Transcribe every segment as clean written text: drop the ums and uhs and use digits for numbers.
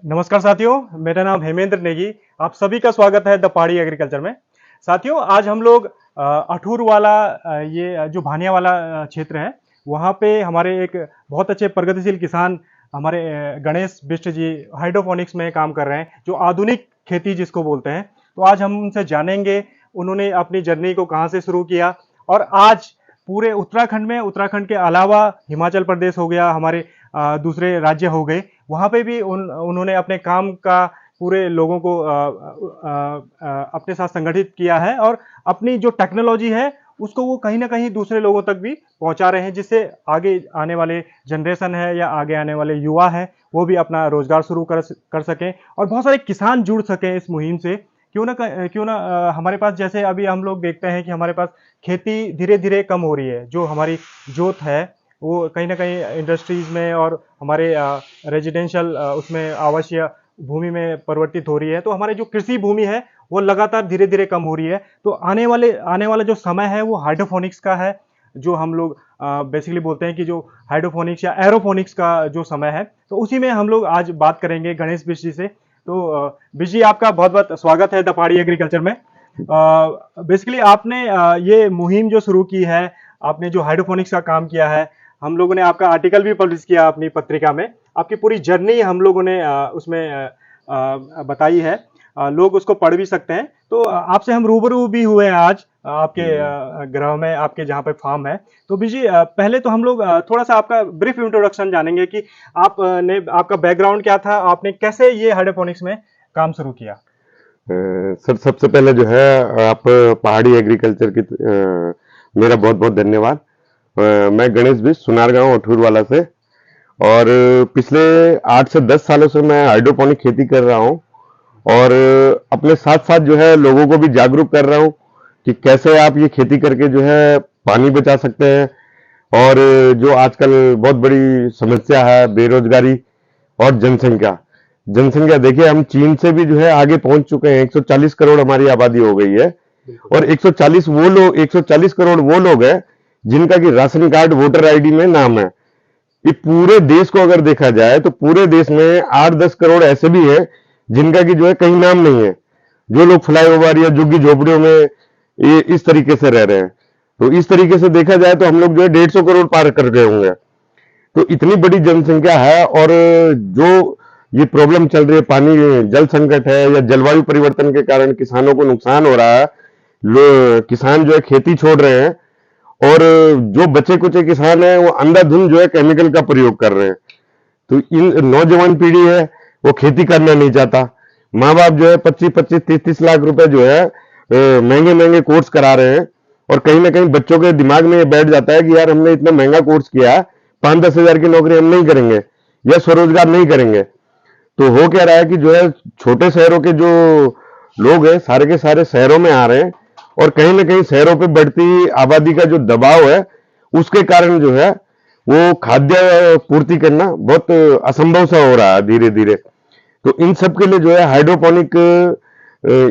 नमस्कार साथियों, मेरा नाम हेमेंद्र नेगी। आप सभी का स्वागत है द पहाड़ी एग्रीकल्चर में। साथियों, आज हम लोग अठूर वाला ये जो भानिया वाला क्षेत्र है, वहाँ पे हमारे एक बहुत अच्छे प्रगतिशील किसान हमारे गणेश बिष्ट जी हाइड्रोपोनिक्स में काम कर रहे हैं, जो आधुनिक खेती जिसको बोलते हैं। तो आज हम उनसे जानेंगे उन्होंने अपनी जर्नी को कहाँ से शुरू किया और आज पूरे उत्तराखंड में, उत्तराखंड के अलावा हिमाचल प्रदेश हो गया, हमारे दूसरे राज्य हो गए, वहाँ पे भी उन्होंने अपने काम का पूरे लोगों को अपने साथ संगठित किया है और अपनी जो टेक्नोलॉजी है उसको वो कहीं ना कहीं दूसरे लोगों तक भी पहुंचा रहे हैं, जिससे आगे आने वाले जनरेशन है या आगे आने वाले युवा है वो भी अपना रोजगार शुरू कर सकें और बहुत सारे किसान जुड़ सकें इस मुहिम से। क्यों ना हमारे पास जैसे अभी हम लोग देखते हैं कि हमारे पास खेती धीरे धीरे कम हो रही है, जो हमारी जोत है वो कहीं ना कहीं इंडस्ट्रीज में और हमारे रेजिडेंशियल उसमें आवासीय भूमि में परिवर्तित हो रही है। तो हमारे जो कृषि भूमि है वो लगातार धीरे धीरे कम हो रही है। तो आने वाला जो समय है वो हाइड्रोफोनिक्स का है, जो हम लोग बेसिकली बोलते हैं कि जो हाइड्रोफोनिक्स या एरोफोनिक्स का जो समय है, तो उसी में हम लोग आज बात करेंगे गणेश बिष्ट जी से। तो बिष्ट जी, आपका बहुत बहुत स्वागत है द पहाड़ी एग्रीकल्चर में। बेसिकली आपने ये मुहिम जो शुरू की है, आपने जो हाइड्रोफोनिक्स का काम किया है, हम लोगों ने आपका आर्टिकल भी पब्लिश किया अपनी पत्रिका में। आपकी पूरी जर्नी हम लोगों ने उसमें बताई है। लोग उसको पढ़ भी सकते हैं। तो आपसे हम रूबरू भी हुए हैं आज आपके ग्रह में, आपके जहाँ पे फार्म है। तो बीजी, पहले तो हम लोग थोड़ा सा आपका ब्रीफ इंट्रोडक्शन जानेंगे कि आपने आपका बैकग्राउंड क्या था, आपने कैसे ये हाइड्रोपोनिक्स में काम शुरू किया। सर, सबसे पहले जो है आप पहाड़ी एग्रीकल्चर की मेरा बहुत बहुत धन्यवाद। मैं गणेश बिष्ट सुनारगांव अठूर वाला से, और पिछले 8 से 10 सालों से मैं हाइड्रोपोनिक खेती कर रहा हूँ, और अपने साथ साथ जो है लोगों को भी जागरूक कर रहा हूँ कि कैसे आप ये खेती करके जो है पानी बचा सकते हैं। और जो आजकल बहुत बड़ी समस्या है, बेरोजगारी और जनसंख्या जनसंख्या देखिए, हम चीन से भी जो है आगे पहुंच चुके हैं। 140 करोड़ हमारी आबादी हो गई है, और 140 करोड़ वो लोग हैं जिनका कि राशन कार्ड, वोटर आईडी में नाम है। ये पूरे देश को अगर देखा जाए तो पूरे देश में 8-10 करोड़ ऐसे भी हैं जिनका कि जो है कहीं नाम नहीं है, जो लोग फ्लाईओवर या झुग्गी झोपड़ियों में ये इस तरीके से रह रहे हैं। तो इस तरीके से देखा जाए तो हम लोग जो है 150 करोड़ पार कर गए होंगे। तो इतनी बड़ी जनसंख्या है, और जो ये प्रॉब्लम चल रही है, पानी जल संकट है या जलवायु परिवर्तन के कारण किसानों को नुकसान हो रहा है, किसान जो है खेती छोड़ रहे हैं, और जो बचे कुचे किसान हैं वो अंधाधुंध जो है केमिकल का प्रयोग कर रहे हैं। तो इन नौजवान पीढ़ी है वो खेती करना नहीं चाहता। माँ बाप जो है 25-25, 30-30 लाख रुपए जो है महंगे महंगे कोर्स करा रहे हैं, और कहीं ना कहीं बच्चों के दिमाग में ये बैठ जाता है कि यार हमने इतना महंगा कोर्स किया, 5-10 हजार की नौकरी हम नहीं करेंगे या स्वरोजगार नहीं करेंगे। तो हो क्या रहा है कि जो है छोटे शहरों के जो लोग हैं सारे के सारे शहरों में आ रहे हैं, और कहीं ना कहीं शहरों पे बढ़ती आबादी का जो दबाव है उसके कारण जो है वो खाद्य पूर्ति करना बहुत असंभव सा हो रहा है धीरे धीरे। तो इन सब के लिए जो है हाइड्रोपोनिक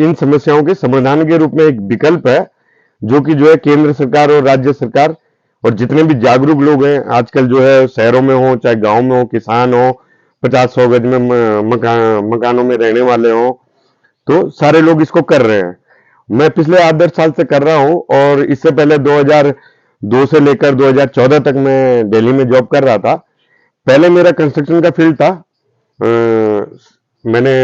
इन समस्याओं के समाधान के रूप में एक विकल्प है, जो कि जो है केंद्र सरकार और राज्य सरकार और जितने भी जागरूक लोग हैं आजकल जो है शहरों में हो चाहे गांव में हो, किसान हो, 50-100 गज में मकानों में रहने वाले हो, तो सारे लोग इसको कर रहे हैं। मैं पिछले 8-10 साल से कर रहा हूँ, और इससे पहले 2002 से लेकर 2014 तक मैं दिल्ली में जॉब कर रहा था। पहले मेरा कंस्ट्रक्शन का फील्ड था। मैंने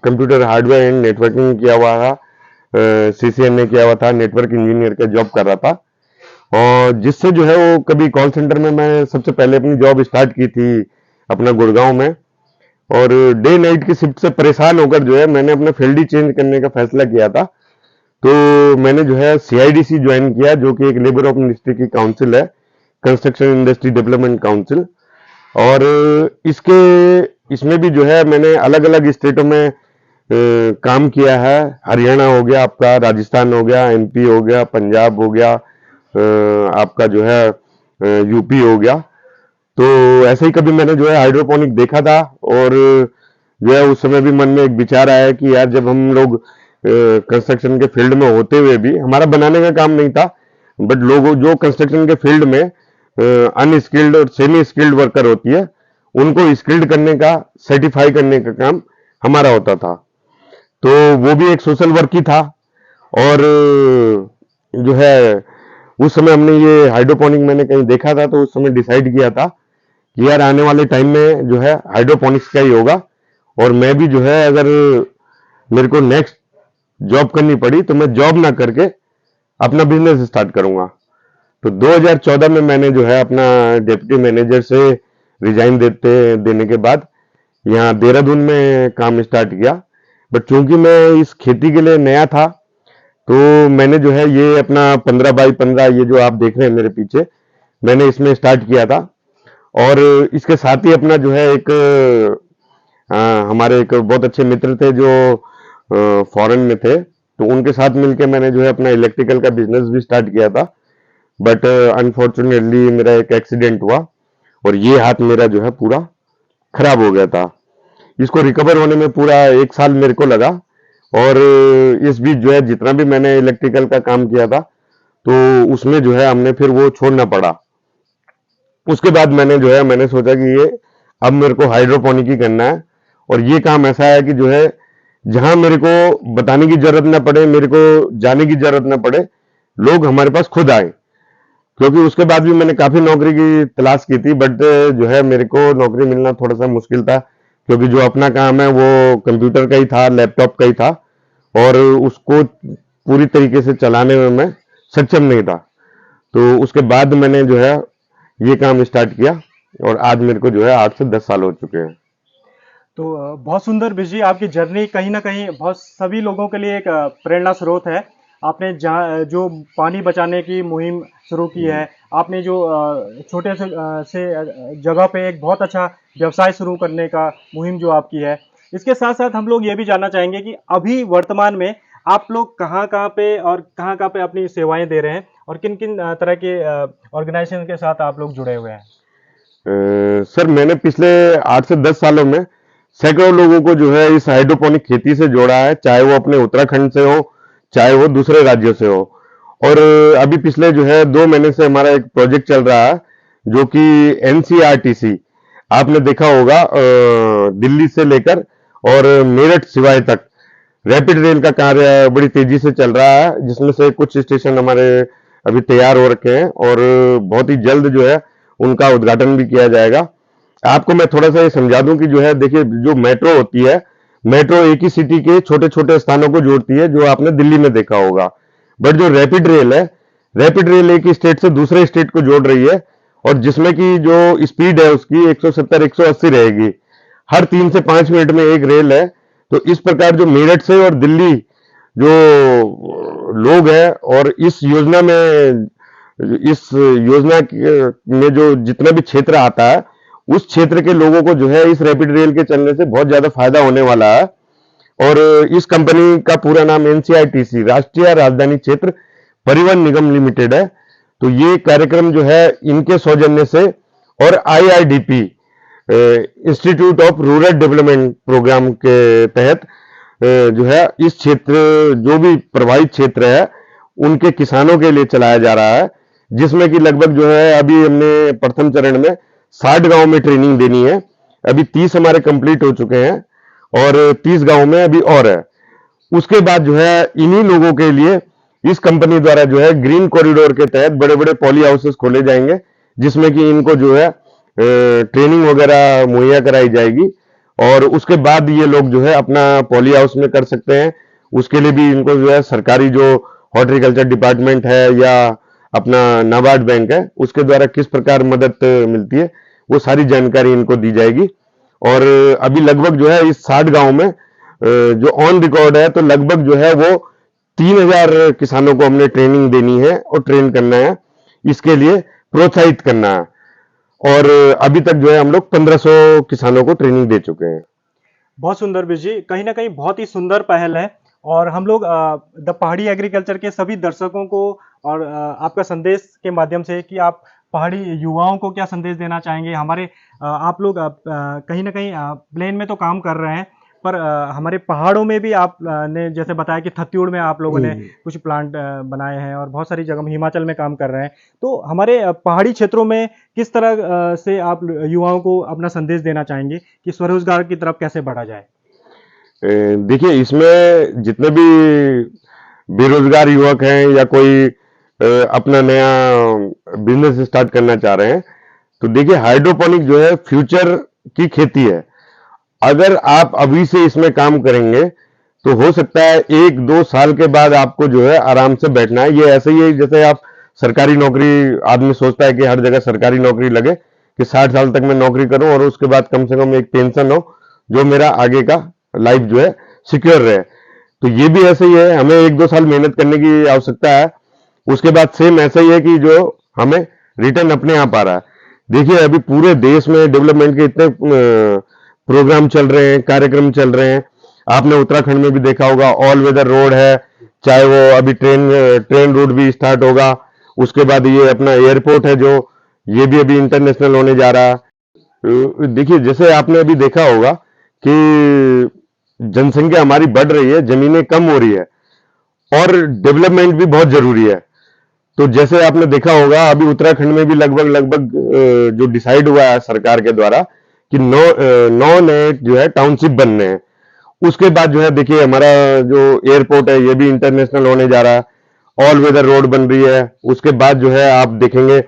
कंप्यूटर हार्डवेयर एंड नेटवर्किंग किया हुआ था, सीसीएनए किया हुआ था, नेटवर्क इंजीनियर का जॉब कर रहा था। और जिससे जो है वो कभी कॉल सेंटर में मैं सबसे पहले अपनी जॉब स्टार्ट की थी अपना गुड़गांव में, और डे नाइट की शिफ्ट से परेशान होकर जो है मैंने अपना फील्ड ही चेंज करने का फैसला किया था। तो मैंने जो है सीआईडीसी ज्वाइन किया, जो कि एक लेबर ऑफ इंडस्ट्री की काउंसिल है, कंस्ट्रक्शन इंडस्ट्री डेवलपमेंट काउंसिल। और इसके इसमें भी जो है मैंने अलग अलग स्टेटों में काम किया है। हरियाणा हो गया आपका, राजस्थान हो गया, एमपी हो गया, पंजाब हो गया, आपका जो है यूपी हो गया। तो ऐसे ही कभी मैंने जो है हाइड्रोपोनिक देखा था, और जो है उस समय भी मन में एक विचार आया कि यार जब हम लोग कंस्ट्रक्शन के फील्ड में होते हुए भी, हमारा बनाने का काम नहीं था, बट लोगों जो कंस्ट्रक्शन के फील्ड में अनस्किल्ड और सेमी स्किल्ड वर्कर होती है उनको स्किल्ड करने का, सर्टिफाई करने का काम हमारा होता था। तो वो भी एक सोशल वर्क ही था। और जो है उस समय हमने ये हाइड्रोपोनिक मैंने कहीं देखा था, तो उस समय डिसाइड किया था कि यार आने वाले टाइम में जो है हाइड्रोपोनिक्स का ही होगा, और मैं भी जो है अगर मेरे को नेक्स्ट जॉब करनी पड़ी तो मैं जॉब ना करके अपना बिजनेस स्टार्ट करूंगा। तो 2014 में मैंने जो है अपना डिप्टी मैनेजर से रिजाइन देने के बाद यहाँ देहरादून में काम स्टार्ट किया। बट चूंकि मैं इस खेती के लिए नया था, तो मैंने जो है ये अपना 15x15 ये जो आप देख रहे हैं मेरे पीछे, मैंने इसमें स्टार्ट किया था। और इसके साथ ही अपना जो है एक हमारे एक बहुत अच्छे मित्र थे जो फॉरेन में थे, तो उनके साथ मिलके मैंने जो है अपना इलेक्ट्रिकल का बिजनेस भी स्टार्ट किया था। बट अनफॉर्चुनेटली मेरा एक एक्सीडेंट हुआ और ये हाथ मेरा जो है पूरा खराब हो गया था। इसको रिकवर होने में पूरा 1 साल मेरे को लगा। और इस बीच जो है जितना भी मैंने इलेक्ट्रिकल का काम किया था, तो उसमें जो है हमने फिर वो छोड़ना पड़ा। उसके बाद मैंने जो है मैंने सोचा कि ये अब मेरे को हाइड्रोपोनिक ही करना है। और ये काम ऐसा है कि जो है जहां मेरे को बताने की जरूरत ना पड़े, मेरे को जाने की जरूरत ना पड़े, लोग हमारे पास खुद आए। क्योंकि उसके बाद भी मैंने काफी नौकरी की तलाश की थी, बट जो है मेरे को नौकरी मिलना थोड़ा सा मुश्किल था, क्योंकि जो अपना काम है वो कंप्यूटर का ही था, लैपटॉप का ही था, और उसको पूरी तरीके से चलाने में मैं सक्षम नहीं था। तो उसके बाद मैंने जो है ये काम स्टार्ट किया, और आज मेरे को जो है 8 से 10 साल हो चुके हैं। तो बहुत सुंदर विजय, आपकी जर्नी कहीं ना कहीं बहुत सभी लोगों के लिए एक प्रेरणा स्रोत है। आपने जो पानी बचाने की मुहिम शुरू की है, आपने जो छोटे से जगह पे एक बहुत अच्छा व्यवसाय शुरू करने का मुहिम जो आपकी है, इसके साथ साथ हम लोग ये भी जानना चाहेंगे कि अभी वर्तमान में आप लोग कहाँ कहाँ पे और कहाँ कहाँ पे अपनी सेवाएं दे रहे हैं, और किन किन तरह के ऑर्गेनाइजेशन के साथ आप लोग जुड़े हुए हैं। सर मैंने पिछले 8 से 10 सालों में सैकड़ों लोगों को जो है इस हाइड्रोपोनिक खेती से जोड़ा है, चाहे वो अपने उत्तराखंड से हो, चाहे वो दूसरे राज्यों से हो। और अभी पिछले जो है 2 महीने से हमारा एक प्रोजेक्ट चल रहा है, जो कि एनसीआरटीसी, आपने देखा होगा, दिल्ली से लेकर और मेरठ सिवाय तक रैपिड रेल का कार्य बड़ी तेजी से चल रहा है, जिसमें से कुछ स्टेशन हमारे अभी तैयार हो रखे हैं, और बहुत ही जल्द जो है उनका उद्घाटन भी किया जाएगा। आपको मैं थोड़ा सा ये समझा दूं कि जो है देखिए, जो मेट्रो होती है, मेट्रो एक ही सिटी के छोटे छोटे स्थानों को जोड़ती है, जो आपने दिल्ली में देखा होगा। बट जो रैपिड रेल है, रैपिड रेल एक स्टेट से दूसरे स्टेट को जोड़ रही है, और जिसमें की जो स्पीड है उसकी 170 180 रहेगी। हर 3 से 5 मिनट में एक रेल है। तो इस प्रकार जो मेरठ से और दिल्ली जो लोग हैं, और में जो जितना भी क्षेत्र आता है, उस क्षेत्र के लोगों को जो है इस रैपिड रेल के चलने से बहुत ज्यादा फायदा होने वाला है। और इस कंपनी का पूरा नाम एनसीआईटीसी, राष्ट्रीय राजधानी क्षेत्र परिवहन निगम लिमिटेड है। तो ये कार्यक्रम जो है इनके सौजन्य से और IIDP, institute of rural development programme के तहत जो है इस क्षेत्र, जो भी प्रभावित क्षेत्र है, उनके किसानों के लिए चलाया जा रहा है। जिसमें कि लगभग जो है अभी हमने प्रथम चरण में 60 गांव में ट्रेनिंग देनी है। अभी 30 हमारे कंप्लीट हो चुके हैं, और 30 गांव में अभी और है। उसके बाद जो है इन्हीं लोगों के लिए इस कंपनी द्वारा जो है ग्रीन कॉरिडोर के तहत बड़े बड़े पॉली हाउसेस खोले जाएंगे, जिसमें कि इनको जो है ट्रेनिंग वगैरह मुहैया कराई जाएगी। और उसके बाद ये लोग जो है अपना पॉली हाउस में कर सकते हैं। उसके लिए भी इनको जो है सरकारी जो हॉर्टिकल्चर डिपार्टमेंट है या अपना नाबार्ड बैंक है, उसके द्वारा किस प्रकार मदद मिलती है, वो सारी जानकारी इनको दी जाएगी। और अभी लगभग जो है इस 60 गांव में जो ऑन रिकॉर्ड है, तो लगभग जो है वो 3000 किसानों को हमने ट्रेनिंग देनी है और ट्रेन करना है, इसके लिए प्रोत्साहित करना है। और अभी तक जो है हम लोग 1500 किसानों को ट्रेनिंग दे चुके हैं। बहुत सुंदर विजय, कहीं ना कहीं बहुत ही सुंदर पहल है। और हम लोग द पहाड़ी एग्रीकल्चर के सभी दर्शकों को और आपका संदेश के माध्यम से कि आप पहाड़ी युवाओं को क्या संदेश देना चाहेंगे। हमारे आप लोग कहीं ना कहीं प्लेन में तो काम कर रहे हैं, पर हमारे पहाड़ों में भी आप ने जैसे बताया कि थत्यूड़ में आप लोगों ने कुछ प्लांट बनाए हैं और बहुत सारी जगह हिमाचल में काम कर रहे हैं। तो हमारे पहाड़ी क्षेत्रों में किस तरह से आप युवाओं को अपना संदेश देना चाहेंगे कि स्वरोजगार की तरफ कैसे बढ़ा जाए? देखिए, इसमें जितने भी बेरोजगार युवक हैं या कोई अपना नया बिजनेस स्टार्ट करना चाह रहे हैं, तो देखिए हाइड्रोपोनिक जो है फ्यूचर की खेती है। अगर आप अभी से इसमें काम करेंगे तो हो सकता है 1-2 साल के बाद आपको जो है आराम से बैठना है। ये ऐसे ही है जैसे आप सरकारी नौकरी, आदमी सोचता है कि हर जगह सरकारी नौकरी लगे कि 60 साल तक मैं नौकरी करूं और उसके बाद कम से कम एक पेंशन हो जो मेरा आगे का लाइफ जो है सिक्योर रहे। तो ये भी ऐसे ही है, हमें 1-2 साल मेहनत करने की आवश्यकता है। उसके बाद सेम ऐसा ही है कि जो हमें रिटर्न अपने आप आ रहा है। देखिए अभी पूरे देश में डेवलपमेंट के इतने प्रोग्राम चल रहे हैं, कार्यक्रम चल रहे हैं। आपने उत्तराखंड में भी देखा होगा, ऑल वेदर रोड है, चाहे वो अभी ट्रेन रूट भी स्टार्ट होगा। उसके बाद ये अपना एयरपोर्ट है जो ये भी अभी इंटरनेशनल होने जा रहा है। देखिए जैसे आपने अभी देखा होगा कि जनसंख्या हमारी बढ़ रही है, जमीनें कम हो रही है और डेवलपमेंट भी बहुत जरूरी है। तो जैसे आपने देखा होगा अभी उत्तराखंड में भी लगभग लगभग जो डिसाइड हुआ है सरकार के द्वारा कि 9 नए जो है टाउनशिप बनने हैं। उसके बाद जो है देखिए हमारा जो एयरपोर्ट है ये भी इंटरनेशनल होने जा रहा है, ऑल वेदर रोड बन रही है। उसके बाद जो है आप देखेंगे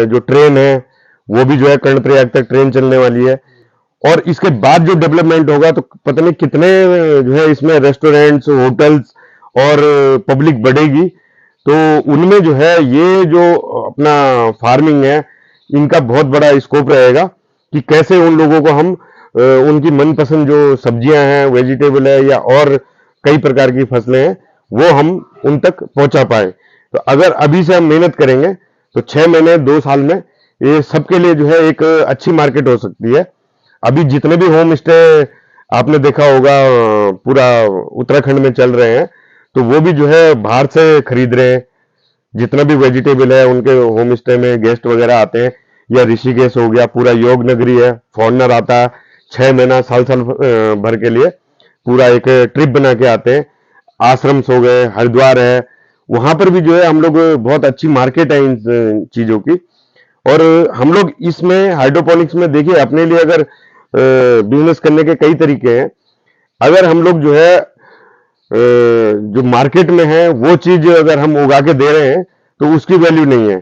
जो ट्रेन है वो भी जो है कर्णप्रयाग तक ट्रेन चलने वाली है। और इसके बाद जो डेवलपमेंट होगा तो पता नहीं कितने जो है इसमें रेस्टोरेंट्स, होटल्स और पब्लिक बढ़ेगी। तो उनमें जो है ये जो अपना फार्मिंग है इनका बहुत बड़ा स्कोप रहेगा कि कैसे उन लोगों को हम उनकी मनपसंद जो सब्जियां हैं, वेजिटेबल है या और कई प्रकार की फसलें हैं वो हम उन तक पहुंचा पाए। तो अगर अभी से हम मेहनत करेंगे तो 6 महीने 2 साल में ये सबके लिए जो है एक अच्छी मार्केट हो सकती है। अभी जितने भी होम स्टे आपने देखा होगा पूरा उत्तराखंड में चल रहे हैं तो वो भी जो है बाहर से खरीद रहे हैं। जितना भी वेजिटेबल है उनके होम स्टे में गेस्ट वगैरह आते हैं, या ऋषिकेश हो गया, पूरा योग नगरी है, फॉरनर आता है 6 महीना साल साल भर के लिए पूरा एक ट्रिप बना के आते हैं। आश्रम्स हो गए, हरिद्वार है, वहां पर भी जो है हम लोग बहुत अच्छी मार्केट है इन चीजों की। और हम लोग इसमें हाइड्रोपोनिक्स में देखिए अपने लिए अगर बिजनेस करने के कई तरीके हैं। अगर हम लोग जो है जो मार्केट में है वो चीज अगर हम उगा के दे रहे हैं तो उसकी वैल्यू नहीं है।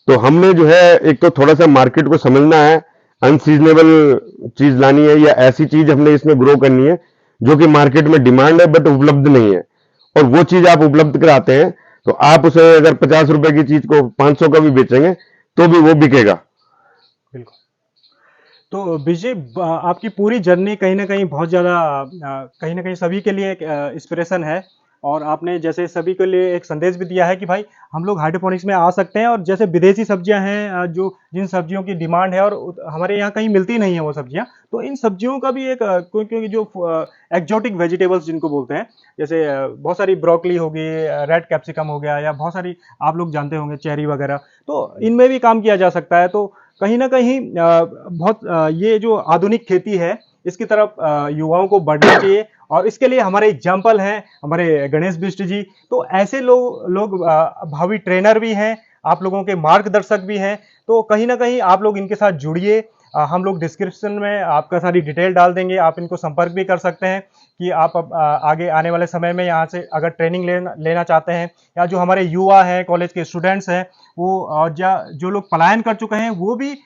तो हमने जो है एक तो थोड़ा सा मार्केट को समझना है, अनसीजनेबल चीज लानी है या ऐसी चीज हमने इसमें ग्रो करनी है जो कि मार्केट में डिमांड है बट उपलब्ध नहीं है। और वो चीज आप उपलब्ध कराते हैं तो आप उसे अगर 50 रुपए की चीज को 500 का भी बेचेंगे तो भी वो बिकेगा। बिल्कुल। तो विजय, आपकी पूरी जर्नी कहीं ना कहीं बहुत ज़्यादा कहीं ना कहीं सभी के लिए एक इंस्पिरेशन है। और आपने जैसे सभी के लिए एक संदेश भी दिया है कि भाई हम लोग हाइड्रोपोनिक्स में आ सकते हैं। और जैसे विदेशी सब्जियां हैं जो जिन सब्जियों की डिमांड है और हमारे यहाँ कहीं मिलती नहीं है वो सब्जियां, तो इन सब्जियों का भी एक क्योंकि जो एक्जोटिक वेजिटेबल्स जिनको बोलते हैं, जैसे बहुत सारी ब्रोकली हो गई, रेड कैप्सिकम हो गया, या बहुत सारी आप लोग जानते होंगे चेरी वगैरह, तो इनमें भी काम किया जा सकता है। तो कहीं ना कहीं बहुत ये जो आधुनिक खेती है इसकी तरफ युवाओं को बढ़ना चाहिए। और इसके लिए हमारे एग्जाम्पल हैं हमारे गणेश बिष्ट जी। तो ऐसे लोग भावी ट्रेनर भी हैं, आप लोगों के मार्गदर्शक भी हैं। तो कहीं ना कहीं आप लोग इनके साथ जुड़िए। हम लोग डिस्क्रिप्शन में आपका सारी डिटेल डाल देंगे, आप इनको संपर्क भी कर सकते हैं कि आप आगे आने वाले समय में यहाँ से अगर ट्रेनिंग लेना चाहते हैं, या जो हमारे युवा हैं, कॉलेज के स्टूडेंट्स हैं, वो और जो लोग पलायन कर चुके हैं वो भी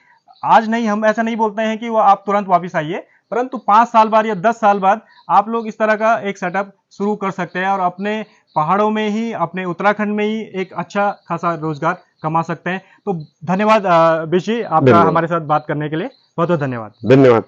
आज नहीं, हम ऐसा नहीं बोलते हैं कि वो आप तुरंत वापस आइए, परंतु 5 साल बाद या 10 साल बाद आप लोग इस तरह का एक सेटअप शुरू कर सकते हैं और अपने पहाड़ों में ही, अपने उत्तराखंड में ही एक अच्छा खासा रोजगार कमा सकते हैं। तो धन्यवाद विजय, आपका धन्यवाद। हमारे साथ बात करने के लिए बहुत बहुत धन्यवाद। धन्यवाद।